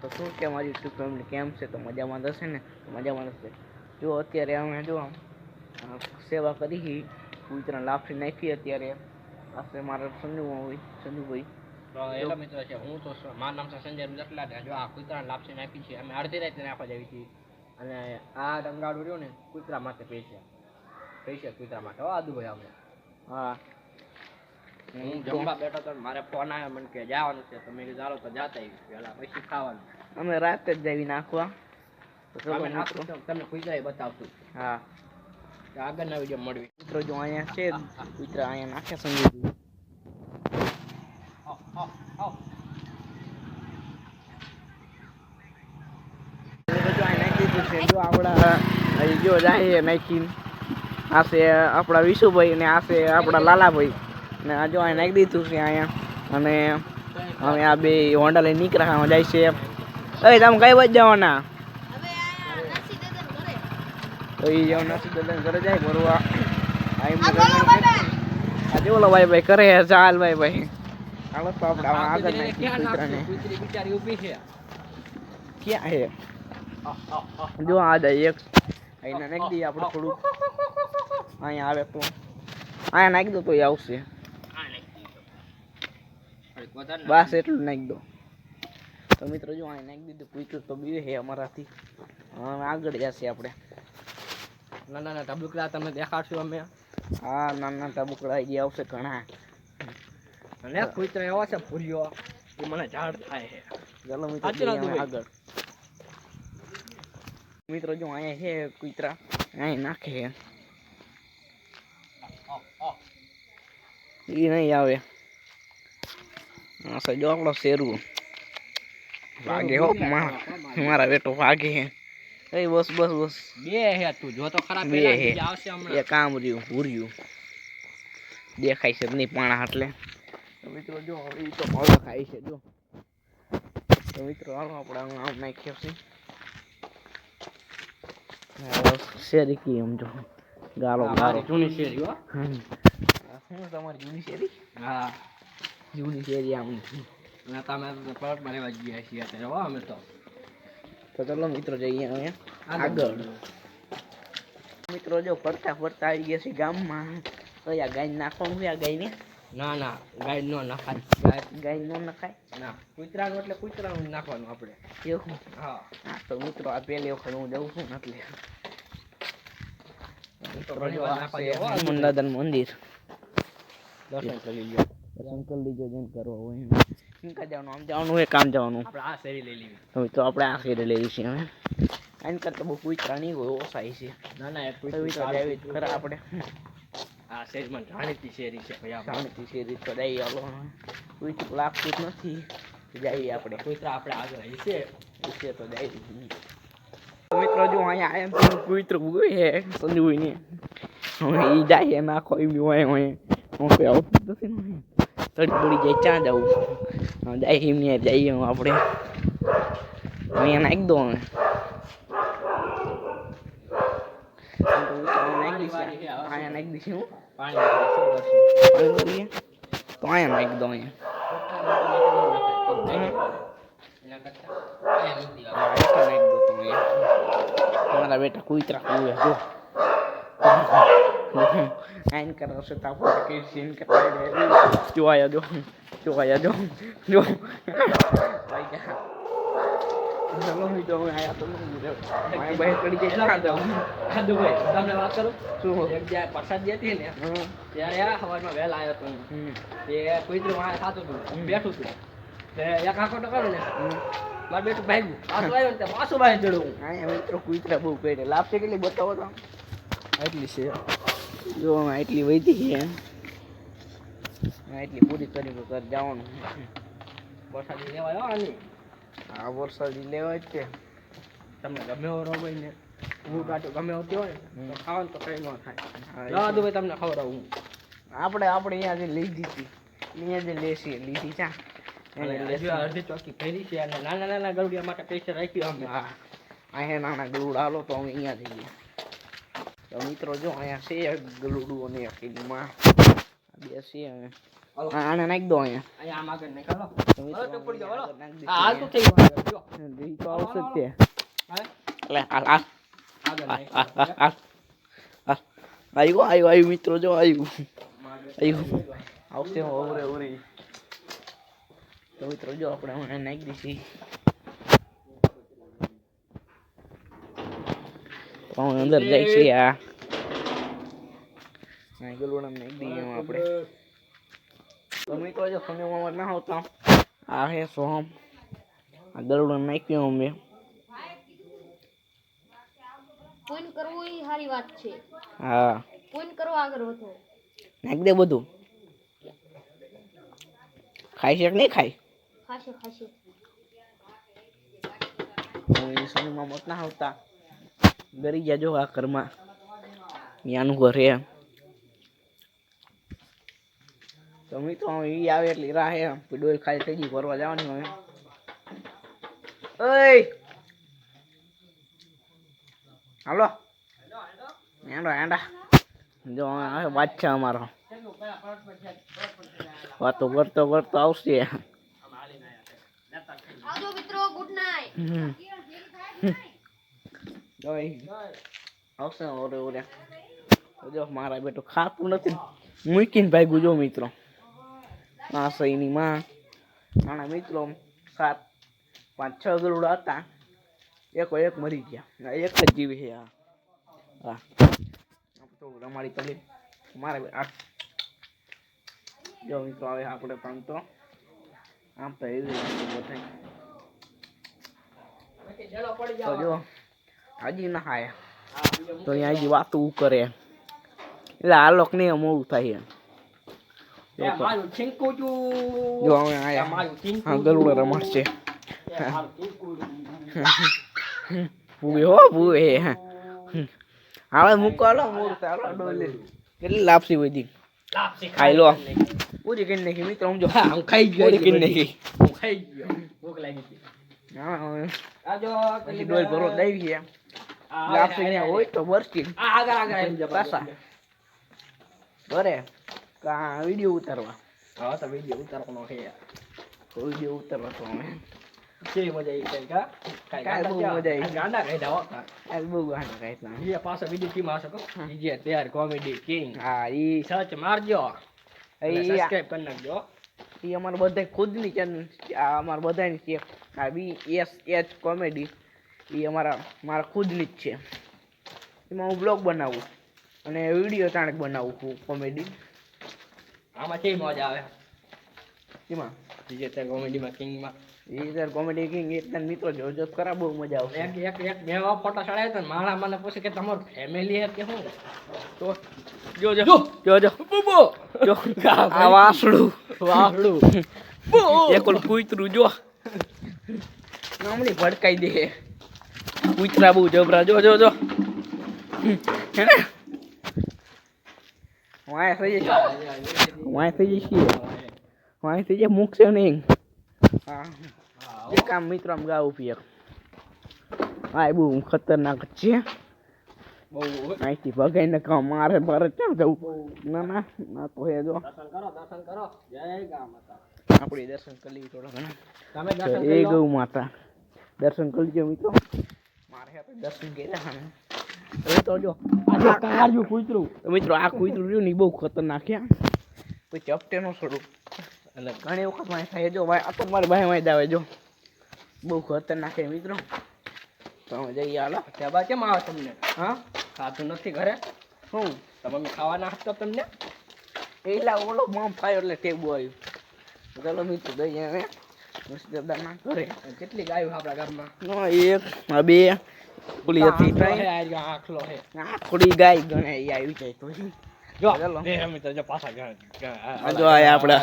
તો શું કે મારી યુટ્યુબ ફેમિલી કેમ છે? તો મજામાં હશે ને? તો મજામાં હશે. જો અત્યારે અમે જો સેવા કરી કૂતરા લાફી નાખી અત્યારે આપણે મારા સંજુભાઈ એટલો મિત્ર છે. હું તો મારું નામ છે સંજય જટલા. જો આ કૂતરા લાપસી નાખી છે અમે અડધી રાતે નાખવા જાવી છીએ અને આ રંગાડું રહ્યો ને કૂતરા માટે પૈસા કૂતરા માટે હો આદુભાઈ આપણે. હા હું જમવા બેઠો તો મારે ફોન આવ્યો મને કે જવાનું છે તો મેં કીધું ચાલો તો જાતા પેલા પછી ખાવાનું. અમે રાતે જ જવી નાખવા તમને કૂતરા બતાવશું. હા આગળના વિડીયો મળવી. મિત્રો જો અહીંયા છે કૂતરા અહીંયા નાખ્યા સંજયભાઈ. જો આપણા જો જાય નાખીને આ છે આપણા વિશુભાઈ ને આ છે આપણા લાલાભાઈ ને આ જો નાખી દીધું છે અહીંયા અને હવે આ બે હોન્ડા લઈને નીકળ્યા જાય છે. અરે તમે કઈ બાજુ જવાના? તો એ જેવો નથી દલન ઘરે જાય ભરવા. આજે ઓલો ભાઈ કરે ચાલ ભાઈ હાલો તો આપણે આગળ નાખી કૂતરાને. બિચારી ઊભી છે ક્યાં છે? જો આ જાય એક અહીંયા નાખી દઈએ આપણે થોડુંક. અહીંયા આવે તો અહીંયા નાખી દો તો એ આવશે. બસ એટલું નાખી દો. તો મિત્રો જો અહીંયા નાખી દીધું કૂતરું તો બી છે અમારાથી. હવે આગળ જશે આપણે. નાના ટબુકડા તમને દેખાડશું અમે. હા નાના ટબુકડા જે આવશે ઘણા. અને કૂતરા એવા છે ભૂલ્યો એ મને ઝાડ થાય છે. ચાલો મિત્રો આગળ. મિત્રો જો અહીંયા છે કૂતરા અહીં નાખે છે. એ નહીં આવે. જો આપણો શેરું ભાગે હો મારા બેટો ભાગે છે. એ બસ બે હે તું જો તો ખરાબ બે હે આવશે હમણાં. એ કામ રહ્યું ભૂર્યું દેખાય છે નહીં પાણા એટલે. તો મિત્રો જો એ તો ભાવ ખાય છે જો. તો મિત્રો હાલો આપણે આમ નાખ્યો છે શેરી કી એમ જો ગારો જૂની શેરી હો. શું તમારી જૂની શેરી? હા જૂની શેરી આમ તમે પ્લોટમાં રહેવા ગયા છીએ અત્યારે હો અમે તો. ચલો મિત્રો જઈએ હવે આગળ. મિત્રો જો ફરતા આવી ગયા છે ગામમાં. તો આ ગાય નાખવાનું છે આ ગાયને? ના ગાય નો નખાય. ગાય નો નખાય ના કૂતરાનું એટલે કૂતરાનું નાખવાનું આપણે. એવું? હા તો મિત્રો આ પહેલી વખત હું જઉં છું એટલે દાદાનું મંદિર દર્શન કરી લ્યો. દર્શન કરી લીજો જેમ કરવા હોય એમ જવાનું. આમ જવાનું હોય કામ જવાનું. આપણે આ શેરી લઈ લેવી. હવે તો આપણે આ શેરી લઈ લઈશું હવે. આને કરતા બહુ કૂતરા નહીં હોય ઓછાય છે. ના એ ખરા આપણે આ શેરીમાં જાણીતી શેરી છે ભાઈ. જાણીતી શેરી તો જઈએ હાલો. કૂતરું લાગતું જ નથી જઈએ આપણે. કૂતરા આપણે આગળ આવી છે તો જઈએ. મિત્રો જો અહીંયા આયા કૂતરું ગયું છે સંજુભાઈ ને. હવે એ જાય નાખો એ બી હોય હું કોઈ આવતું નથી ને. તડી પડી જાય ક્યાં જવું? જાય એમને જઈએ આપણે. અહીંયા નાખી દો હવે. અહીંયા નાખી દઈશું પાણી કરીએ તો અહીંયા નાખી દો. તમારા બેટા કૂતરા કુએ જો આઈન કરાવશે તો આપણે કે સીન કરાવી જોયા જો ચલો મી તો આયા તો માય ભાઈ પડી જાય ના જાવ. ખાધું ભાઈ તમને વાત કરું શું? એક જાય પ્રસાદ જતી ને ત્યારે આ સવારમાં વહેલા આવ્યો તો તે કૂતરું આ ખાતું હતું બેઠું હતું તે એક આંખો તો કરું ને મારું બેટું ભાગ્યું પાછું આવ્યો ને પાછું ભાઈ ચડવું. અહીંયા મિત્રો કૂતરા બહુ કરે લાભ છે કેટલી બતાવો તો. એટલી છે જો એટલી વધી છે એટલી પૂરી કરી ઘર જવાનું. વરસાદી લેવાય હો આની. આ વરસાદી લેવાય જ છે. તમને ગમે એવો રોગ હોય ને હું કાઢું ગમે આવતી હોય તો ખાવાનું તો કઈ ન થાય. જવા દો ભાઈ તમને ખવડાવું. આપણે અહીંયા જે લીધી હતી અહીંયા જે લીધી ચા અડધી ચોકી ફેરી છે અને નાના ગરુડિયા માટે પૈસા રાખ્યું અમે. હા અહીંયા નાના ગલુડા હાલો તો અમે અહીંયા જઈએ. તો મિત્રો જો અહીંયા છે ગલુડું અને અકેલીમાં બેસી હવે હાલો. આને નાખી દો અહીંયા અહીંયા આમ આગળ નહીં, હાલો. તો મિત્રો હાલો, ટપડી જાઓ, હાલો. આગળ નાખી હા, હાલ તો દઈશું થઈ ગયું આગળ, જો. ઈ તો આવશે જ તે હાલે. એટલે હાલ આગળ નહીં. આવ્યું મિત્રો જો આવ્યું આવશે ઓરે ઓરે તો મિત્રો જો આપણે હમણાં નાખી દઈશી તો હવે અંદર જાય છે આ ગલુડા નાખી દઈએ એમાં આપણે તો મિત્રો જો સમયમાં ના હોતા આ હે સોમ આ ગલુડા નાખ્યું અમે પોઈન્ટ કરવું એ સારી વાત છે. હા પોઈન્ટ કરવા આગળ વધો. નાખી દે બધું ખાઈ છે કે નહીં ખાય ખાશે ખાશે. સમયમાં મત ના આવતા ગરી જાજો આ ઘરમાં ત્યાંનું ઘર હે તો મિત્રો એ આવે એટલે રાહ હે ડોલ ખાલી થઈ ગઈ ફરવા જવાની હવે ઓય હાલો એંડો એંડા જો હવે વાત છે અમારો વાતો કરતો કરતો આવશે આવજો મિત્રો, ગુડ નાઈટ. આવશે ઓરે ઓરે જો મારા બેટો ખાતું નથી મૂકીને ભાઈ જો મિત્રો આ સહીની માં નાના મિત્રો 7-5-6 ગરુડા હતા એક મરી ગયા એક જ જીવી છે હા તો રમાડી તલી મારા જો મિત્રો આવે આપણે પણ તો આમ તો એવી તો જો હજી ના ખાય તો અહીંયા હજી વાતું કરે એટલે આ લોક ને મોડું થાય એ મારું છીંકું છું. જો હવે આયા મારું છીંકું હા ગરુડા રમાડશે એ મારું છીંકું છું. પૂવે હો પૂવે હવે મૂકો હાલો મોડું થાય હાલો ડોલે કેટલી લાપસી બધી લાપસી ખાઈ લો પૂરી કરી નાખી મિત્રો સમજો હા, હું ખાઈ ગયો. પૂરી કરી નાખી હું ખાઈ ગયો. ભૂખ લાગી હતી. હા હવે આ જો પછી ડોલ ભરો દઈ ગયા લાપસી ને હોય તો બરકી આ આગળ આગળ આવી જા પાછા બરે કા વિડિયો ઉતારવા હા તો વિડિયો ઉતારવાનો છે યાર. વિડિયો ઉતારવા તો અમે કેવી મજા આવી કઈ કા કાંઈ બહુ મજા આવી. ગાંડા કાઢ્યા હો આ બહુ ગાંડા કાંઈ એ પાછો વિડિયો ટીમ આવશે કો જે તૈયાર કોમેડી કિંગ હા ઈ સર્ચ મારજો અને ઈ સબસ્ક્રાઇબ કરી નાખજો. ઈ અમાર બધા ખુદની ચેનલ આ અમાર બધાની છે આ BSH કોમેડી ઈ મારા ખુદની જ છે એમાં હું બ્લોગ બનાવું અને વિડીયો તાણક બનાવું છું કોમેડી આમાં કેવી મજા આવે એમાં જે તે કોમેડીમાં કિંગમાં એ સર કોમેડી કિંગ એકદમ મિત્રો જોજો ખરા બહુ મજા આવશે એક એક એક બે ફોટો ચડાવ્યો તો મારા મને પૂછે કે તમારું ફેમિલી હે કે શું તો જો બુબો જો આ વાસળું વાહડું એક ઓલું કૂતરું જો નામની ભડકાઈ દે કૂતરા બહુ જબરા જો હે ને વાય થઈ જશે વાય થઈ જાય મૂકશે નહીં હા જે કામ મિત્રો આમ ગાવું પીએ આ બહુ ખતરનાક છે બહુ અહીંથી ભગાઈને કામ મારે ક્યાં જવું ના તો હે જો દર્શન કરો જય ગા માતા આપણે દર્શન કરી લઈએ થોડા ઘણા તમે દર્શન એ કરી લો ગૌ માતા દર્શન કરી લો મિત્રો મારે આપણે દર્શન કર્યા ને હવે તો જો આ કાળજુ કૂતરું તો મિત્રો આ કૂતરું રહ્યું ને ઈ બહુ ખતરનાક છે કોઈ ચપટે નો છોડું એટલે ઘણી વખત માં થાય જો ભાઈ આ તો મારી ભાઈ માં જ આવે જો બહુ ખતરનાક છે મિત્રો તો અમે જઈએ હાલો ત્યાં કેમ આવે તમને હા ખાતું નથી ઘરે શું તમે ખાવાના હતા તમને એટલા ઓલો મમ ફાયો એટલે ટેબુ આવ્યું ચાલો મિત્રો જઈએ હવે મસ્તદાના ઘરે કેટલી ગાયો આપણા ઘરમાં નો એક આ બે ઓલી હતી આખલો હે થોડી ગાય ગણે એ આવી જાય તો જો ચાલો. એ અમે તો જો પાછા ગયા જો આયા આપડા.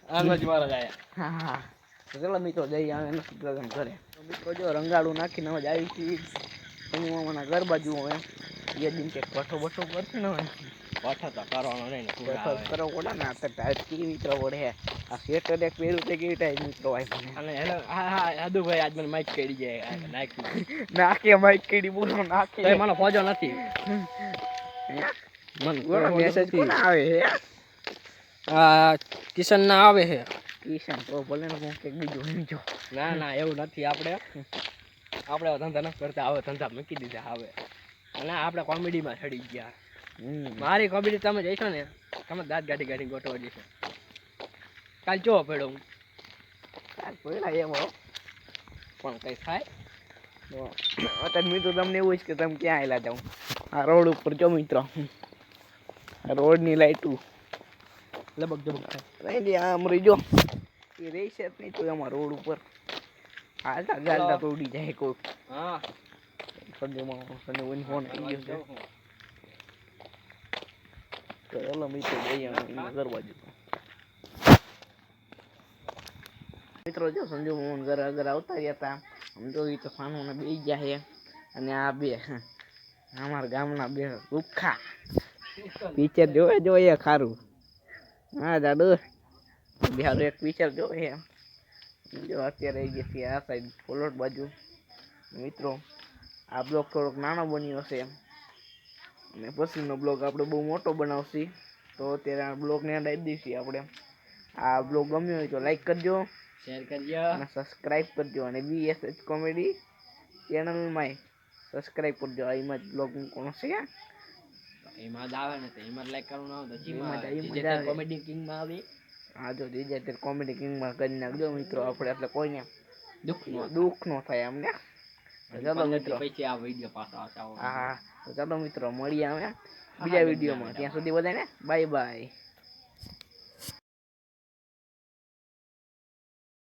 આમાં જ મારા જાય હા હા તો ચાલો મિત્રો જઈએ આવે નથી ઘરે મિત્રો જો રંગાડું નાખીને હવે આવી છીએ એની મામાના ઘર બાજુ હવે એ દિન કે કઠો બઠો કરશે ને હવે પાછા તો કરવાનો નહીં ને કઠો કરો પડે ને આ તો ટાઈપ કેવી મિત્રો પડે આ સ્વેટર એક પહેરું તે કેવી ટાઈપ મિત્રો હોય અને હેલો હા હા યાદુભાઈ આજ મને માઇક કરી જાય નાખ્યું નાખે માઈક કેડી બોલો નાખે તો મને ફોજો નથી મને મેસેજ કોણ આવે હે આ કિશન ના આવે છે. કિશન તો ભલે ને કંઈક બીજું એમ જો. ના ના એવું નથી. આપણે ધંધા નથી કરતા, હવે ધંધા મૂકી દીધા હવે. અને આપણે કોમેડીમાં ચડી ગયા. મારી કોમેડી તમે જઈશો ને, તમે દાંત ગાડી ગોઠવા જશો. કાલ ચો પડ્યો હું પેલા એવો પણ કઈ થાય. અત્યારે મિત્રો તમને એવું છે કે તમે ક્યાં આવેલા જાઉં. આ રોડ ઉપર જો મિત્રો, રોડની લાઈટું લબક જબક થાય. રહી આમ રહી જો એ રહી છે જ નહીં તો એમાં રોડ ઉપર હાલતા ગાલતા તો ઉડી જાય કોઈ. હા ફોન આવી ગયો છે. તો ચલો મિત્રો જઈએ ઘર બાજુ. મિત્રો જો સંજુ મોહન ઘર આગળ આવતા રહ્યા હતા. આમ તો એ તો સાનું ને બે ગયા છે. અને આ બે અમારા ગામના બે લુખ્ખા પિક્ચર જોવે ખારું. હા દાદુ બિહાર એક પિક્ચર જોવે જો અત્યારે આવી ગયા છીએ આ સાઈડ ફોલોટ બાજુ. મિત્રો આ બ્લોગ થોડોક નાનો બન્યો હશે અને પછીનો બ્લોગ આપણે બહુ મોટો બનાવશી. તો અત્યારે આ બ્લોગને ડાઈ દઈશું આપણે. આ બ્લોગ ગમ્યો હોય તો લાઈક કરજો, શેર કરજો અને સબસ્ક્રાઈબ કરજો. અને BSH કોમેડી ચેનલમાં સબસ્ક્રાઈબ કરજો. એમાં જ બ્લોગ મૂકવાનો છે. એમાં જ આવે ને તો એમાં લાઈક કરવું ના હોય તો એમાં જ જે આવે. કોમેડી કિંગમાં આવી હા જો DJ કોમેડી કિંગમાં કરી નાખજો મિત્રો. આપણે એટલે કોઈને દુઃખ નો દુઃખ ન થાય અમને. ચાલો મિત્રો, પછી આ વિડીયો પાછો આવશે. હા તો ચાલો મિત્રો મળીએ અમે બીજા વિડીયોમાં. ત્યાં સુધી બધાને બાય બાય.